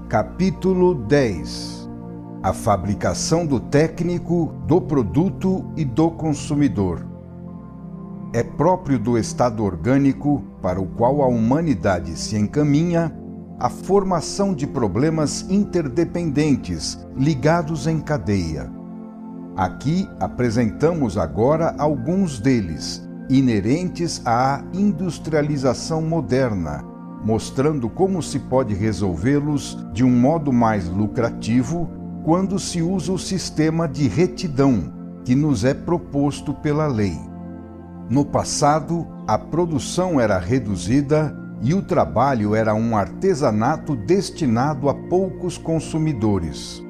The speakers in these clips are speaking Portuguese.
Capítulo 10. A fabricação do técnico, do produto e do consumidor. É próprio do estado orgânico, para o qual a humanidade se encaminha, a formação de problemas interdependentes, ligados em cadeia. Aqui apresentamos agora alguns deles, inerentes à industrialização moderna, mostrando como se pode resolvê-los de um modo mais lucrativo quando se usa o sistema de retidão que nos é proposto pela lei. No passado, a produção era reduzida e o trabalho era um artesanato destinado a poucos consumidores.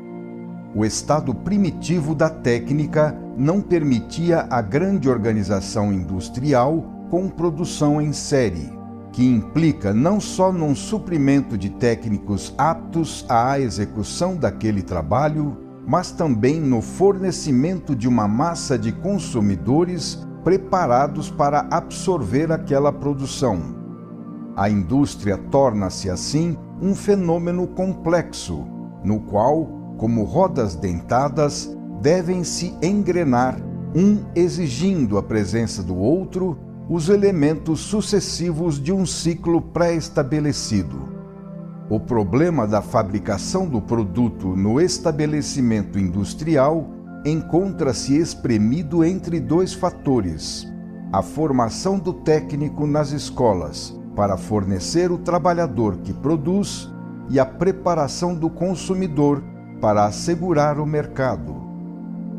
O estado primitivo da técnica não permitia a grande organização industrial com produção em série, que implica não só num suprimento de técnicos aptos à execução daquele trabalho, mas também no fornecimento de uma massa de consumidores preparados para absorver aquela produção. A indústria torna-se, assim, um fenômeno complexo, no qual, como rodas dentadas, devem se engrenar, um exigindo a presença do outro, os elementos sucessivos de um ciclo pré-estabelecido. O problema da fabricação do produto no estabelecimento industrial encontra-se espremido entre dois fatores: a formação do técnico nas escolas para fornecer o trabalhador que produz e a preparação do consumidor para assegurar o mercado.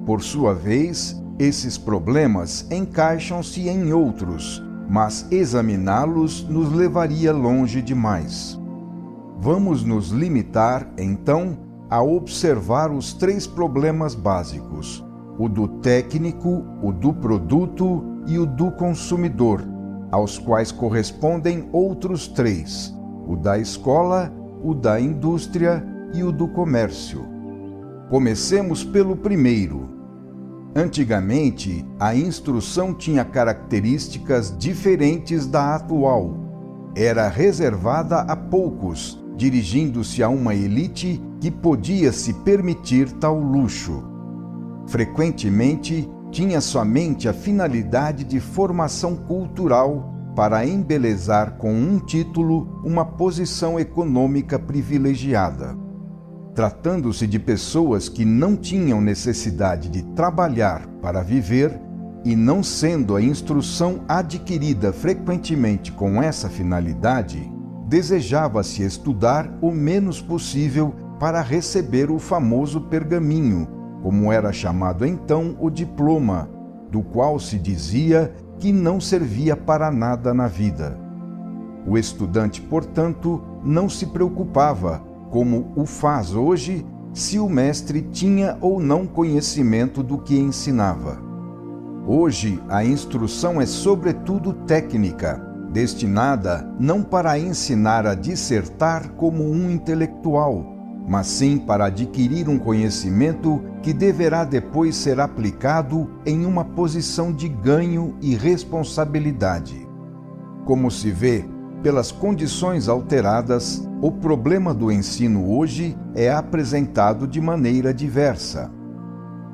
Por sua vez, esses problemas encaixam-se em outros, mas examiná-los nos levaria longe demais. Vamos nos limitar, então, a observar os três problemas básicos: o do técnico, o do produto e o do consumidor, aos quais correspondem outros três: o da escola, o da indústria e o do comércio. Comecemos pelo primeiro. Antigamente, a instrução tinha características diferentes da atual. Era reservada a poucos, dirigindo-se a uma elite que podia se permitir tal luxo. Frequentemente, tinha somente a finalidade de formação cultural para embelezar com um título uma posição econômica privilegiada. Tratando-se de pessoas que não tinham necessidade de trabalhar para viver, e não sendo a instrução adquirida frequentemente com essa finalidade, desejava-se estudar o menos possível para receber o famoso pergaminho, como era chamado então o diploma, do qual se dizia que não servia para nada na vida. O estudante, portanto, não se preocupava, como o faz hoje, se o mestre tinha ou não conhecimento do que ensinava. Hoje, a instrução é sobretudo técnica, destinada não para ensinar a dissertar como um intelectual, mas sim para adquirir um conhecimento que deverá depois ser aplicado em uma posição de ganho e responsabilidade. Como se vê, pelas condições alteradas, o problema do ensino hoje é apresentado de maneira diversa.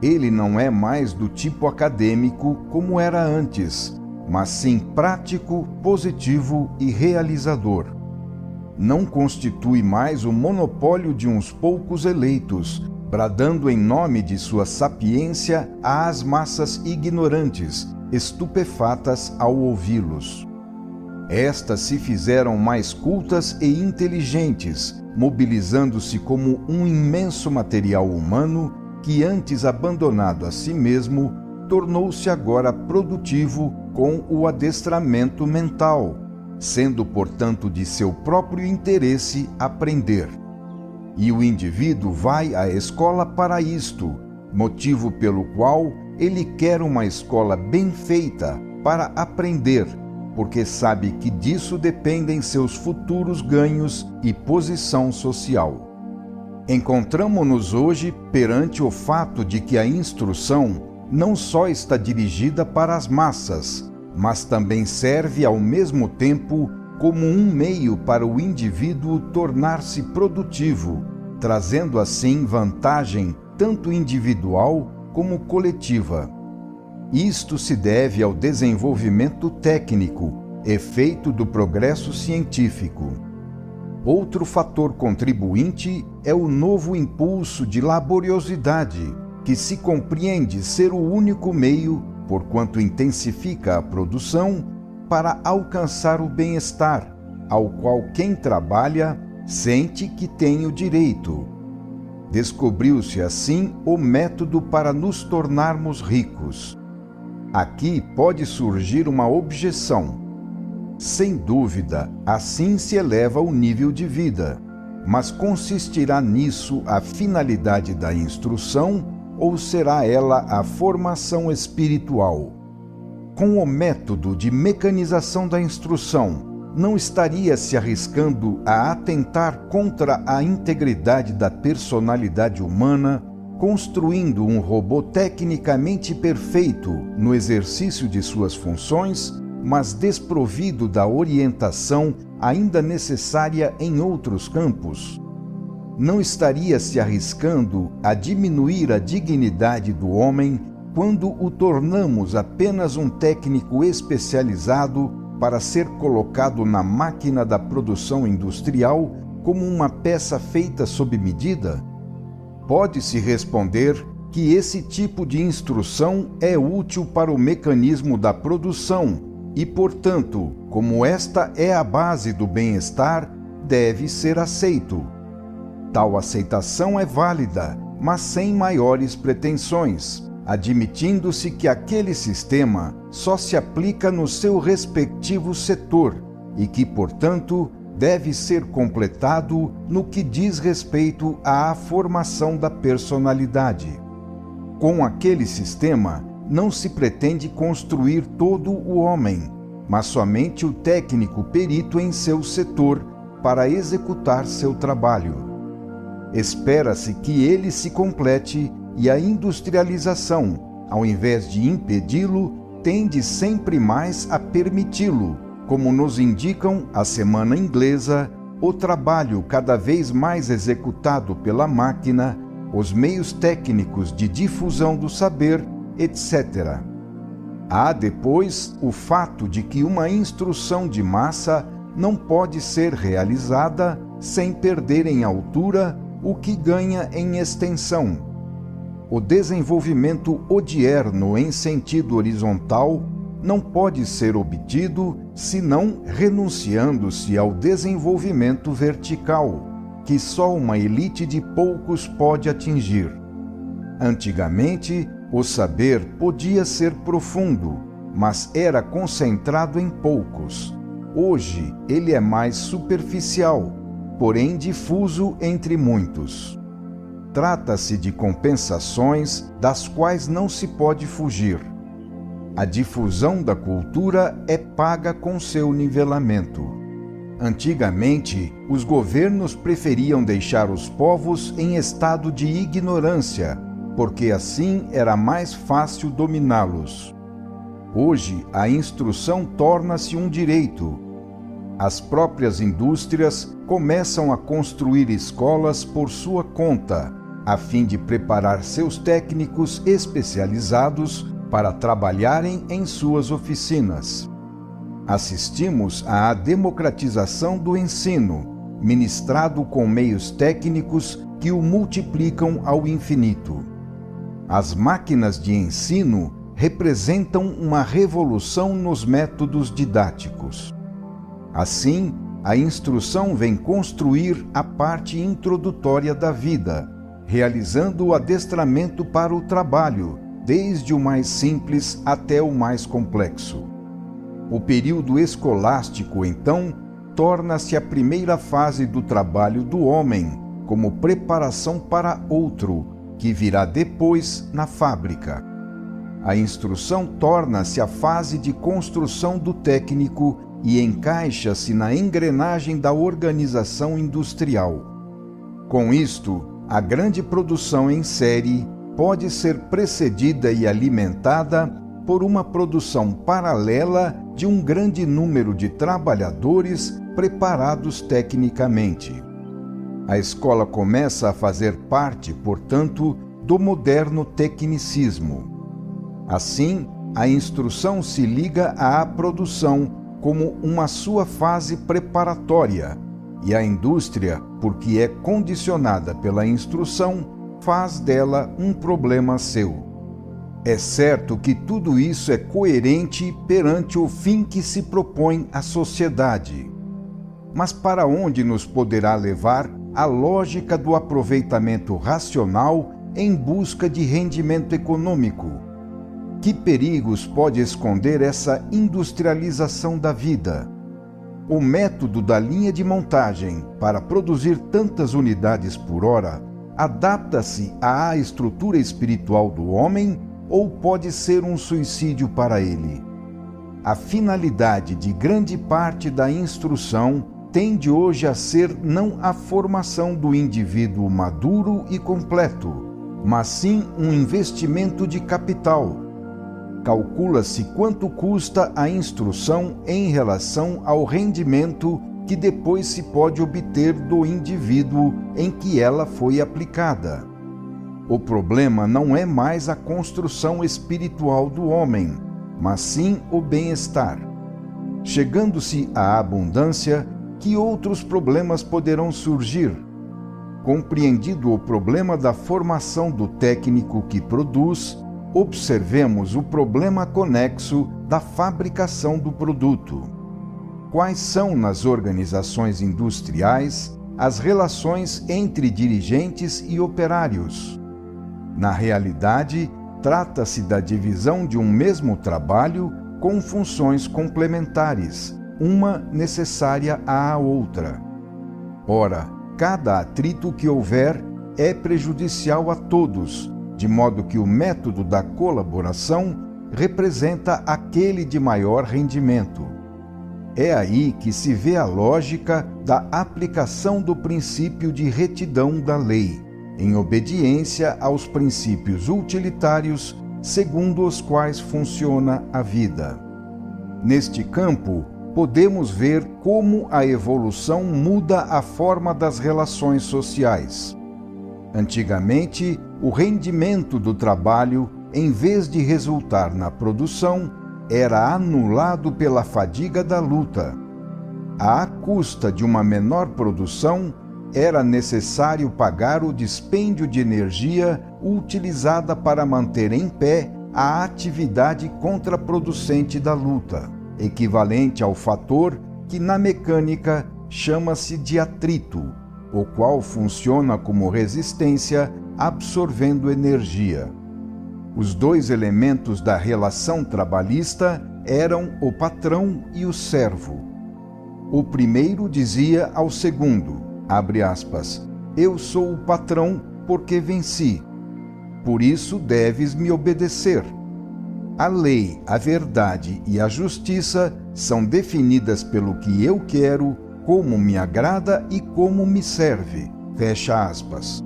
Ele não é mais do tipo acadêmico como era antes, mas sim prático, positivo e realizador. Não constitui mais o monopólio de uns poucos eleitos, bradando em nome de sua sapiência às massas ignorantes, estupefatas ao ouvi-los. Estas se fizeram mais cultas e inteligentes, mobilizando-se como um imenso material humano que, antes abandonado a si mesmo, tornou-se agora produtivo com o adestramento mental, sendo, portanto, de seu próprio interesse aprender. E o indivíduo vai à escola para isto, motivo pelo qual ele quer uma escola bem feita para aprender, porque sabe que disso dependem seus futuros ganhos e posição social. Encontramo-nos hoje perante o fato de que a instrução não só está dirigida para as massas, mas também serve ao mesmo tempo como um meio para o indivíduo tornar-se produtivo, trazendo assim vantagem tanto individual como coletiva. Isto se deve ao desenvolvimento técnico, efeito do progresso científico. Outro fator contribuinte é o novo impulso de laboriosidade, que se compreende ser o único meio, porquanto intensifica a produção, para alcançar o bem-estar, ao qual quem trabalha sente que tem o direito. Descobriu-se assim o método para nos tornarmos ricos. Aqui pode surgir uma objeção. Sem dúvida, assim se eleva o nível de vida, mas consistirá nisso a finalidade da instrução ou será ela a formação espiritual? Com o método de mecanização da instrução, não estaria se arriscando a atentar contra a integridade da personalidade humana, construindo um robô tecnicamente perfeito no exercício de suas funções, mas desprovido da orientação ainda necessária em outros campos? Não estaria se arriscando a diminuir a dignidade do homem quando o tornamos apenas um técnico especializado para ser colocado na máquina da produção industrial como uma peça feita sob medida? Pode-se responder que esse tipo de instrução é útil para o mecanismo da produção e, portanto, como esta é a base do bem-estar, deve ser aceito. Tal aceitação é válida, mas sem maiores pretensões, admitindo-se que aquele sistema só se aplica no seu respectivo setor e que, portanto, deve ser completado no que diz respeito à formação da personalidade. Com aquele sistema, não se pretende construir todo o homem, mas somente o técnico perito em seu setor para executar seu trabalho. Espera-se que ele se complete e a industrialização, ao invés de impedi-lo, tende sempre mais a permiti-lo, como nos indicam a Semana Inglesa, o trabalho cada vez mais executado pela máquina, os meios técnicos de difusão do saber, etc. Há depois o fato de que uma instrução de massa não pode ser realizada sem perder em altura o que ganha em extensão. O desenvolvimento odierno em sentido horizontal não pode ser obtido senão renunciando-se ao desenvolvimento vertical, que só uma elite de poucos pode atingir. Antigamente, o saber podia ser profundo, mas era concentrado em poucos. Hoje, ele é mais superficial, porém difuso entre muitos. Trata-se de compensações das quais não se pode fugir. A difusão da cultura é paga com seu nivelamento. Antigamente, os governos preferiam deixar os povos em estado de ignorância, porque assim era mais fácil dominá-los. Hoje, a instrução torna-se um direito. As próprias indústrias começam a construir escolas por sua conta, a fim de preparar seus técnicos especializados para trabalharem em suas oficinas. Assistimos à democratização do ensino, ministrado com meios técnicos que o multiplicam ao infinito. As máquinas de ensino representam uma revolução nos métodos didáticos. Assim, a instrução vem construir a parte introdutória da vida, realizando o adestramento para o trabalho, desde o mais simples até o mais complexo. O período escolástico, então, torna-se a primeira fase do trabalho do homem, como preparação para outro, que virá depois na fábrica. A instrução torna-se a fase de construção do técnico e encaixa-se na engrenagem da organização industrial. Com isto, a grande produção em série pode ser precedida e alimentada por uma produção paralela de um grande número de trabalhadores preparados tecnicamente. A escola começa a fazer parte, portanto, do moderno tecnicismo. Assim, a instrução se liga à produção como uma sua fase preparatória, e a indústria, porque é condicionada pela instrução, faz dela um problema seu. É certo que tudo isso é coerente perante o fim que se propõe à sociedade. Mas para onde nos poderá levar a lógica do aproveitamento racional em busca de rendimento econômico? Que perigos pode esconder essa industrialização da vida? O método da linha de montagem para produzir tantas unidades por hora adapta-se à estrutura espiritual do homem ou pode ser um suicídio para ele? A finalidade de grande parte da instrução tende hoje a ser não a formação do indivíduo maduro e completo, mas sim um investimento de capital. Calcula-se quanto custa a instrução em relação ao rendimento que depois se pode obter do indivíduo em que ela foi aplicada. O problema não é mais a construção espiritual do homem, mas sim o bem-estar. Chegando-se à abundância, que outros problemas poderão surgir? Compreendido o problema da formação do técnico que produz, observemos o problema conexo da fabricação do produto. Quais são, nas organizações industriais, as relações entre dirigentes e operários? Na realidade, trata-se da divisão de um mesmo trabalho com funções complementares, uma necessária à outra. Ora, cada atrito que houver é prejudicial a todos, de modo que o método da colaboração representa aquele de maior rendimento. É aí que se vê a lógica da aplicação do princípio de retidão da lei, em obediência aos princípios utilitários segundo os quais funciona a vida. Neste campo, podemos ver como a evolução muda a forma das relações sociais. Antigamente, o rendimento do trabalho, em vez de resultar na produção, era anulado pela fadiga da luta. À custa de uma menor produção, era necessário pagar o dispêndio de energia utilizada para manter em pé a atividade contraproducente da luta, equivalente ao fator que na mecânica chama-se de atrito, o qual funciona como resistência absorvendo energia. Os dois elementos da relação trabalhista eram o patrão e o servo. O primeiro dizia ao segundo, abre aspas, eu sou o patrão porque venci. Por isso deves me obedecer. A lei, a verdade e a justiça são definidas pelo que eu quero, como me agrada e como me serve. Fecha aspas.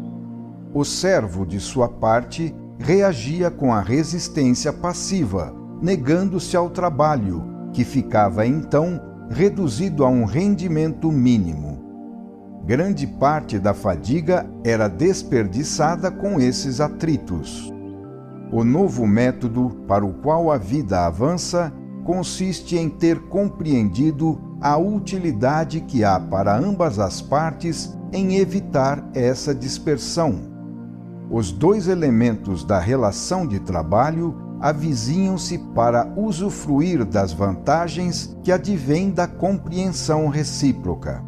O servo, de sua parte, reagia com a resistência passiva, negando-se ao trabalho, que ficava então reduzido a um rendimento mínimo. Grande parte da fadiga era desperdiçada com esses atritos. O novo método para o qual a vida avança consiste em ter compreendido a utilidade que há para ambas as partes em evitar essa dispersão. Os dois elementos da relação de trabalho avizinham-se para usufruir das vantagens que advêm da compreensão recíproca.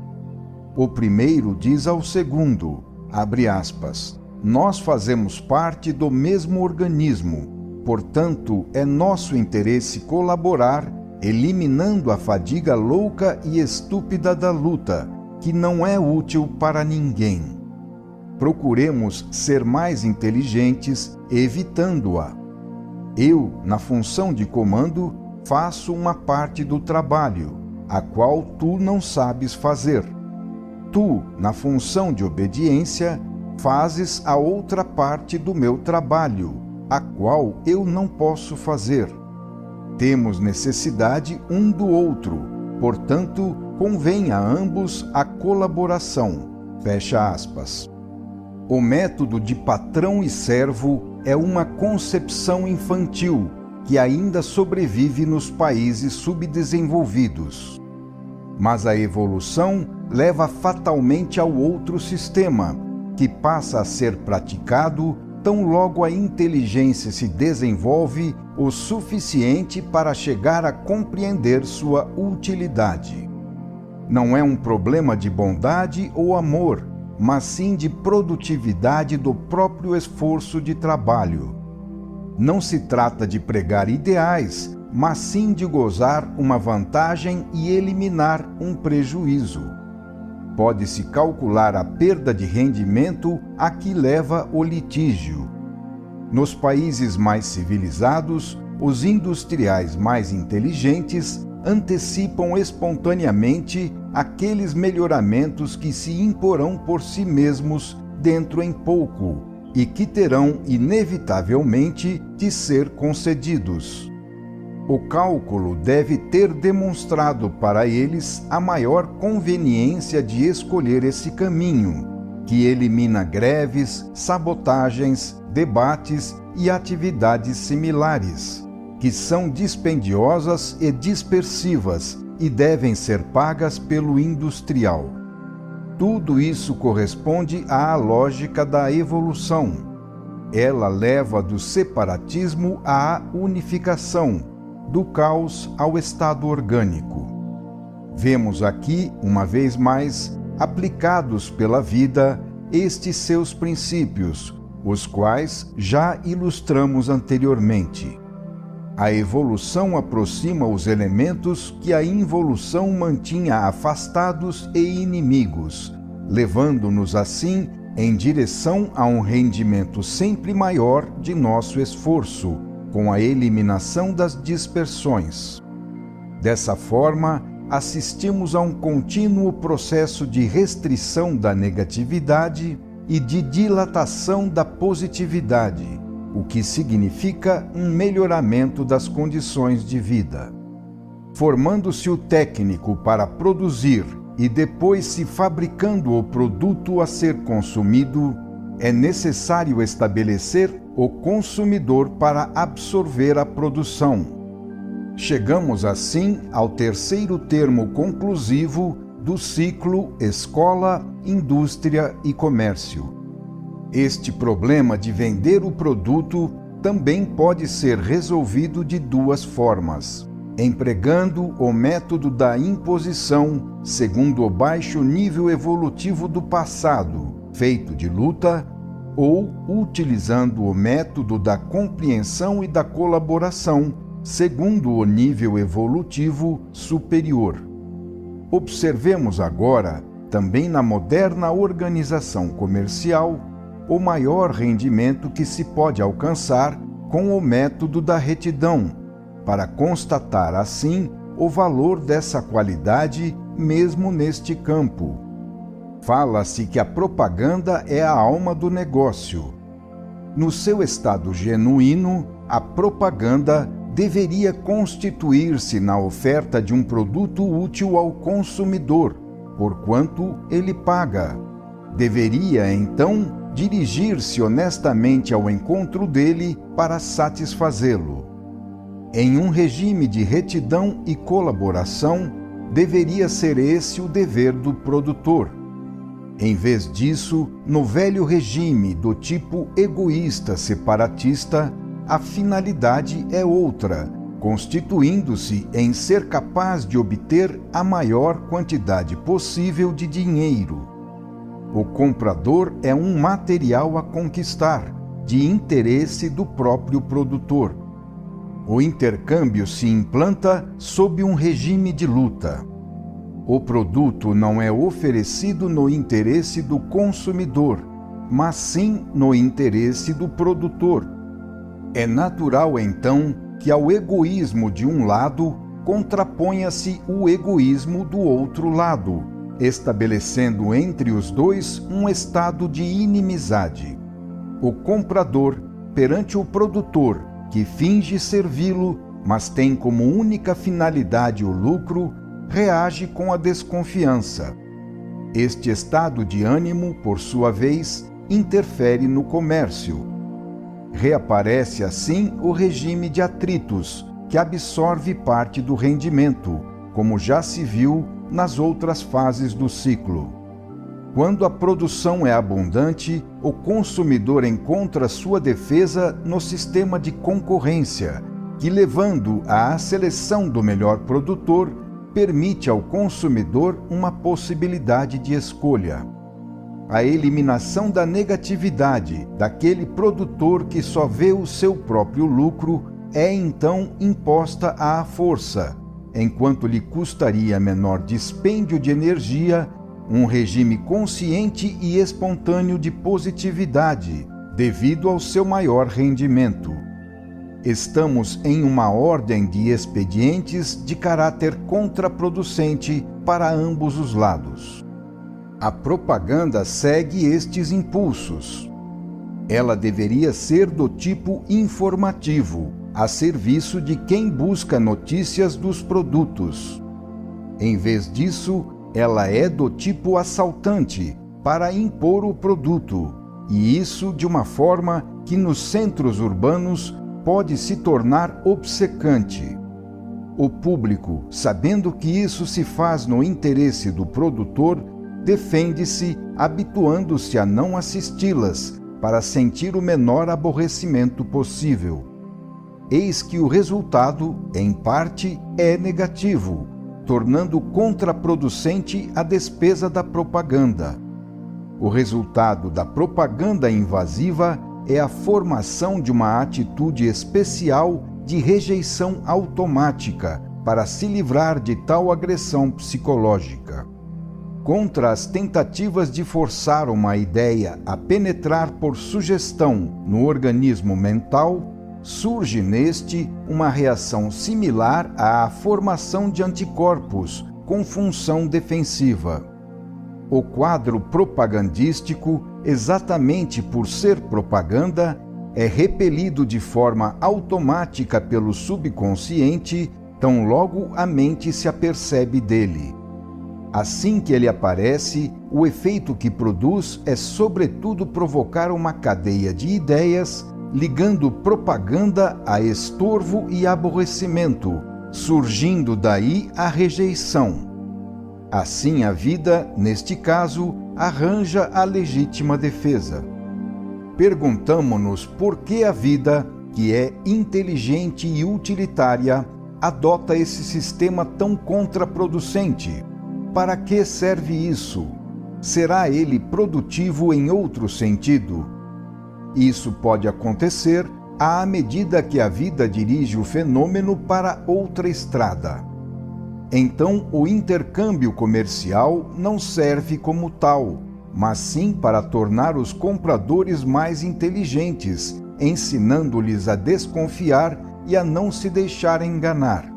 O primeiro diz ao segundo, abre aspas, nós fazemos parte do mesmo organismo, portanto é nosso interesse colaborar, eliminando a fadiga louca e estúpida da luta, que não é útil para ninguém. Procuremos ser mais inteligentes, evitando-a. Eu, na função de comando, faço uma parte do trabalho, a qual tu não sabes fazer. Tu, na função de obediência, fazes a outra parte do meu trabalho, a qual eu não posso fazer. Temos necessidade um do outro, portanto, convém a ambos a colaboração. Fecha aspas. O método de patrão e servo é uma concepção infantil que ainda sobrevive nos países subdesenvolvidos. Mas a evolução leva fatalmente ao outro sistema, que passa a ser praticado tão logo a inteligência se desenvolve o suficiente para chegar a compreender sua utilidade. Não é um problema de bondade ou amor, mas sim de produtividade do próprio esforço de trabalho. Não se trata de pregar ideais, mas sim de gozar uma vantagem e eliminar um prejuízo. Pode-se calcular a perda de rendimento a que leva o litígio. Nos países mais civilizados, os industriais mais inteligentes antecipam espontaneamente aqueles melhoramentos que se imporão por si mesmos dentro em pouco e que terão inevitavelmente de ser concedidos. O cálculo deve ter demonstrado para eles a maior conveniência de escolher esse caminho, que elimina greves, sabotagens, debates e atividades similares, que são dispendiosas e dispersivas e devem ser pagas pelo industrial. Tudo isso corresponde à lógica da evolução. Ela leva do separatismo à unificação, do caos ao estado orgânico. Vemos aqui, uma vez mais, aplicados pela vida, estes seus princípios, os quais já ilustramos anteriormente. A evolução aproxima os elementos que a involução mantinha afastados e inimigos, levando-nos assim em direção a um rendimento sempre maior de nosso esforço, com a eliminação das dispersões. Dessa forma, assistimos a um contínuo processo de restrição da negatividade e de dilatação da positividade, o que significa um melhoramento das condições de vida. Formando-se o técnico para produzir e depois se fabricando o produto a ser consumido, é necessário estabelecer o consumidor para absorver a produção. Chegamos assim ao terceiro termo conclusivo do ciclo escola, indústria e comércio. Este problema de vender o produto também pode ser resolvido de duas formas: empregando o método da imposição, segundo o baixo nível evolutivo do passado, feito de luta, ou utilizando o método da compreensão e da colaboração, segundo o nível evolutivo superior. Observemos agora, também na moderna organização comercial, o maior rendimento que se pode alcançar com o método da retidão, para constatar assim o valor dessa qualidade mesmo neste campo. Fala-se que a propaganda é a alma do negócio. No seu estado genuíno, a propaganda deveria constituir-se na oferta de um produto útil ao consumidor, porquanto ele paga. Deveria, então, dirigir-se honestamente ao encontro dele para satisfazê-lo. Em um regime de retidão e colaboração, deveria ser esse o dever do produtor. Em vez disso, no velho regime do tipo egoísta separatista, a finalidade é outra, constituindo-se em ser capaz de obter a maior quantidade possível de dinheiro. O comprador é um material a conquistar, de interesse do próprio produtor. O intercâmbio se implanta sob um regime de luta. O produto não é oferecido no interesse do consumidor, mas sim no interesse do produtor. É natural, então, que ao egoísmo de um lado contraponha-se o egoísmo do outro lado, estabelecendo entre os dois um estado de inimizade. O comprador, perante o produtor, que finge servi-lo, mas tem como única finalidade o lucro, reage com a desconfiança. Este estado de ânimo, por sua vez, interfere no comércio. Reaparece assim o regime de atritos, que absorve parte do rendimento, como já se viu nas outras fases do ciclo. Quando a produção é abundante, o consumidor encontra sua defesa no sistema de concorrência, que, levando à seleção do melhor produtor, permite ao consumidor uma possibilidade de escolha. A eliminação da negatividade daquele produtor que só vê o seu próprio lucro é então imposta à força, enquanto lhe custaria menor dispêndio de energia, um regime consciente e espontâneo de positividade, devido ao seu maior rendimento. Estamos em uma ordem de expedientes de caráter contraproducente para ambos os lados. A propaganda segue estes impulsos. Ela deveria ser do tipo informativo, a serviço de quem busca notícias dos produtos. Em vez disso, ela é do tipo assaltante, para impor o produto, e isso de uma forma que nos centros urbanos pode se tornar obcecante. O público, sabendo que isso se faz no interesse do produtor, defende-se habituando-se a não assisti-las, para sentir o menor aborrecimento possível. Eis que o resultado, em parte, é negativo, tornando contraproducente a despesa da propaganda. O resultado da propaganda invasiva é a formação de uma atitude especial de rejeição automática para se livrar de tal agressão psicológica. Contra as tentativas de forçar uma ideia a penetrar por sugestão no organismo mental, surge neste uma reação similar à formação de anticorpos com função defensiva. O quadro propagandístico, exatamente por ser propaganda, é repelido de forma automática pelo subconsciente, tão logo a mente se apercebe dele. Assim que ele aparece, o efeito que produz é sobretudo provocar uma cadeia de ideias, ligando propaganda a estorvo e aborrecimento, surgindo daí a rejeição. Assim a vida, neste caso, arranja a legítima defesa. Perguntamo-nos por que a vida, que é inteligente e utilitária, adota esse sistema tão contraproducente. Para que serve isso? Será ele produtivo em outro sentido? Isso pode acontecer à medida que a vida dirige o fenômeno para outra estrada. Então, o intercâmbio comercial não serve como tal, mas sim para tornar os compradores mais inteligentes, ensinando-lhes a desconfiar e a não se deixar enganar.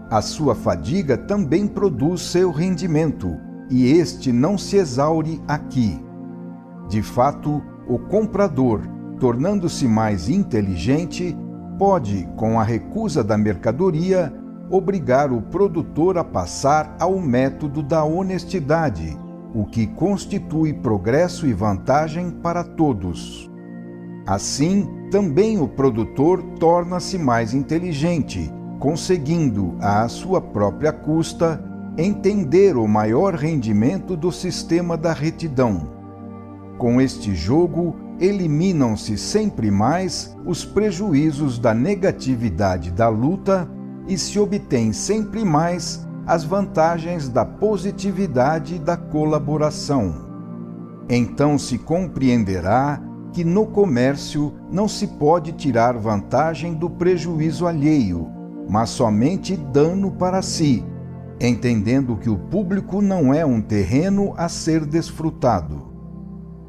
A sua fadiga também produz seu rendimento, e este não se exaure aqui. De fato, o comprador, tornando-se mais inteligente, pode, com a recusa da mercadoria, obrigar o produtor a passar ao método da honestidade, o que constitui progresso e vantagem para todos. Assim, também o produtor torna-se mais inteligente, conseguindo, à sua própria custa, entender o maior rendimento do sistema da retidão. Com este jogo, eliminam-se sempre mais os prejuízos da negatividade da luta e se obtém sempre mais as vantagens da positividade da colaboração. Então se compreenderá que no comércio não se pode tirar vantagem do prejuízo alheio, mas somente dano para si, entendendo que o público não é um terreno a ser desfrutado.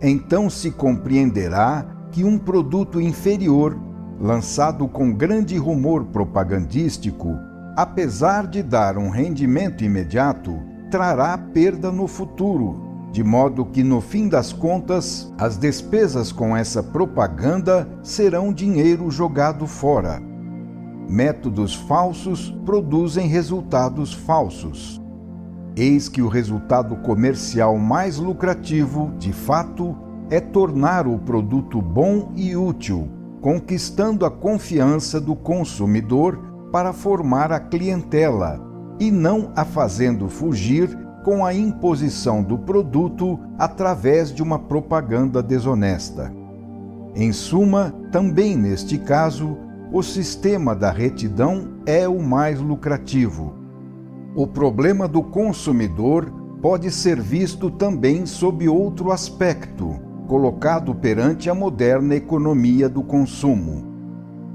Então se compreenderá que um produto inferior, lançado com grande rumor propagandístico, apesar de dar um rendimento imediato, trará perda no futuro, de modo que, no fim das contas, as despesas com essa propaganda serão dinheiro jogado fora. Métodos falsos produzem resultados falsos. Eis que o resultado comercial mais lucrativo, de fato, é tornar o produto bom e útil, conquistando a confiança do consumidor para formar a clientela, e não a fazendo fugir com a imposição do produto através de uma propaganda desonesta. Em suma, também neste caso, o sistema da retidão é o mais lucrativo. O problema do consumidor pode ser visto também sob outro aspecto, colocado perante a moderna economia do consumo.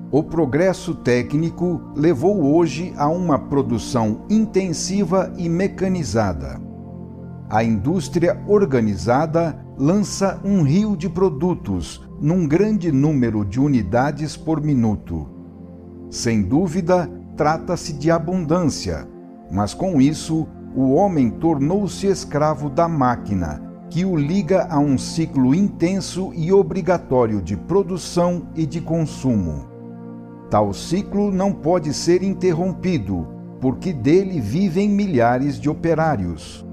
O progresso técnico levou hoje a uma produção intensiva e mecanizada. A indústria organizada lança um rio de produtos num grande número de unidades por minuto. Sem dúvida, trata-se de abundância, mas com isso, o homem tornou-se escravo da máquina, que o liga a um ciclo intenso e obrigatório de produção e de consumo. Tal ciclo não pode ser interrompido, porque dele vivem milhares de operários.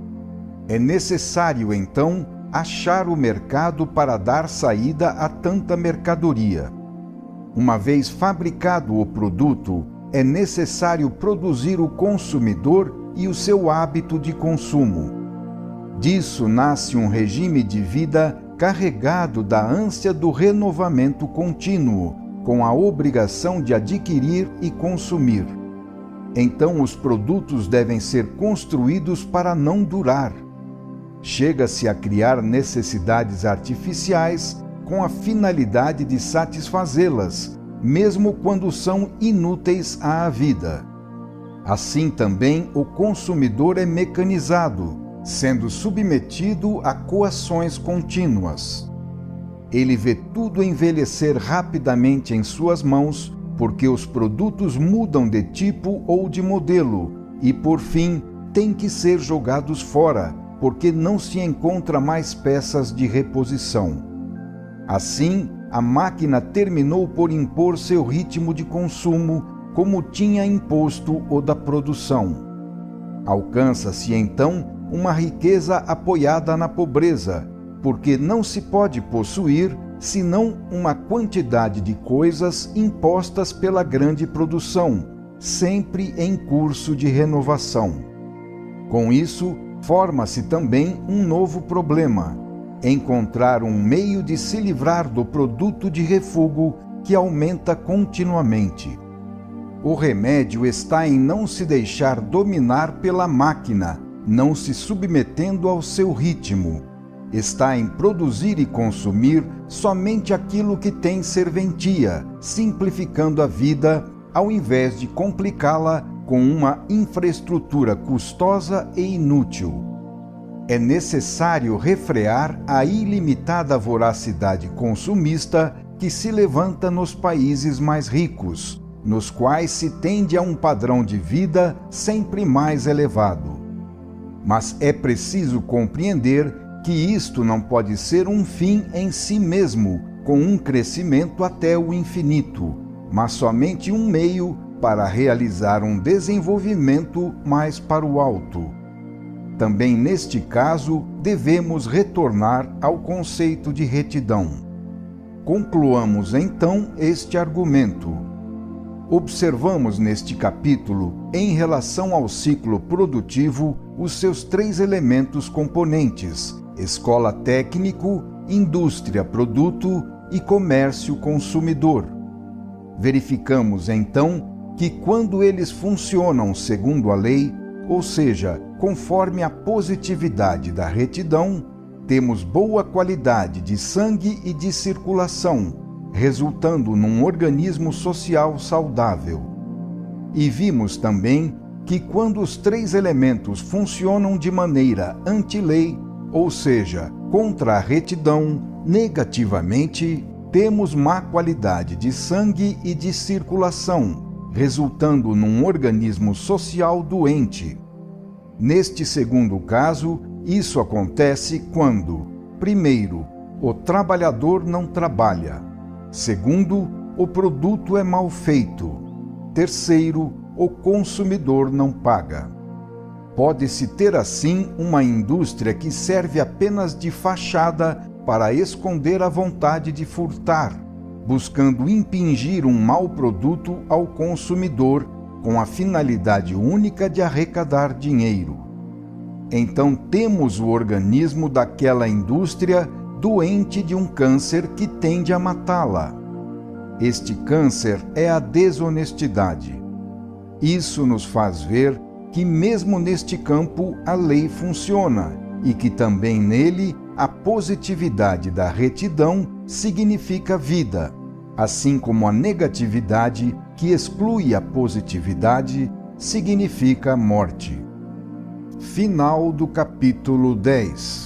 É necessário, então, achar o mercado para dar saída a tanta mercadoria. Uma vez fabricado o produto, é necessário produzir o consumidor e o seu hábito de consumo. Disso nasce um regime de vida carregado da ânsia do renovamento contínuo, com a obrigação de adquirir e consumir. Então os produtos devem ser construídos para não durar. Chega-se a criar necessidades artificiais com a finalidade de satisfazê-las, mesmo quando são inúteis à vida. Assim também o consumidor é mecanizado, sendo submetido a coações contínuas. Ele vê tudo envelhecer rapidamente em suas mãos, porque os produtos mudam de tipo ou de modelo e, por fim, têm que ser jogados fora, porque não se encontra mais peças de reposição. Assim, a máquina terminou por impor seu ritmo de consumo, como tinha imposto o da produção. Alcança-se, então, uma riqueza apoiada na pobreza, porque não se pode possuir senão uma quantidade de coisas impostas pela grande produção, sempre em curso de renovação. Com isso, forma-se também um novo problema: encontrar um meio de se livrar do produto de refúgio que aumenta continuamente. O remédio está em não se deixar dominar pela máquina, não se submetendo ao seu ritmo. Está em produzir e consumir somente aquilo que tem serventia, simplificando a vida, ao invés de complicá-la com uma infraestrutura custosa e inútil. É necessário refrear a ilimitada voracidade consumista que se levanta nos países mais ricos, nos quais se tende a um padrão de vida sempre mais elevado. Mas é preciso compreender que isto não pode ser um fim em si mesmo, com um crescimento até o infinito, mas somente um meio para realizar um desenvolvimento mais para o alto. Também neste caso, devemos retornar ao conceito de retidão. Concluamos então este argumento. Observamos neste capítulo, em relação ao ciclo produtivo, os seus três elementos componentes: escola técnico, indústria produto e comércio consumidor. Verificamos então que quando eles funcionam segundo a lei, ou seja, conforme a positividade da retidão, temos boa qualidade de sangue e de circulação, resultando num organismo social saudável. E vimos também que quando os três elementos funcionam de maneira anti-lei, ou seja, contra a retidão, negativamente, temos má qualidade de sangue e de circulação, resultando num organismo social doente. Neste segundo caso, isso acontece quando, primeiro, o trabalhador não trabalha; segundo, o produto é mal feito; terceiro, o consumidor não paga. Pode-se ter assim uma indústria que serve apenas de fachada para esconder a vontade de furtar, buscando impingir um mau produto ao consumidor com a finalidade única de arrecadar dinheiro. Então temos o organismo daquela indústria doente de um câncer que tende a matá-la. Este câncer é a desonestidade. Isso nos faz ver que mesmo neste campo a lei funciona e que também nele a positividade da retidão significa vida, assim como a negatividade que exclui a positividade significa morte. Final do capítulo 10.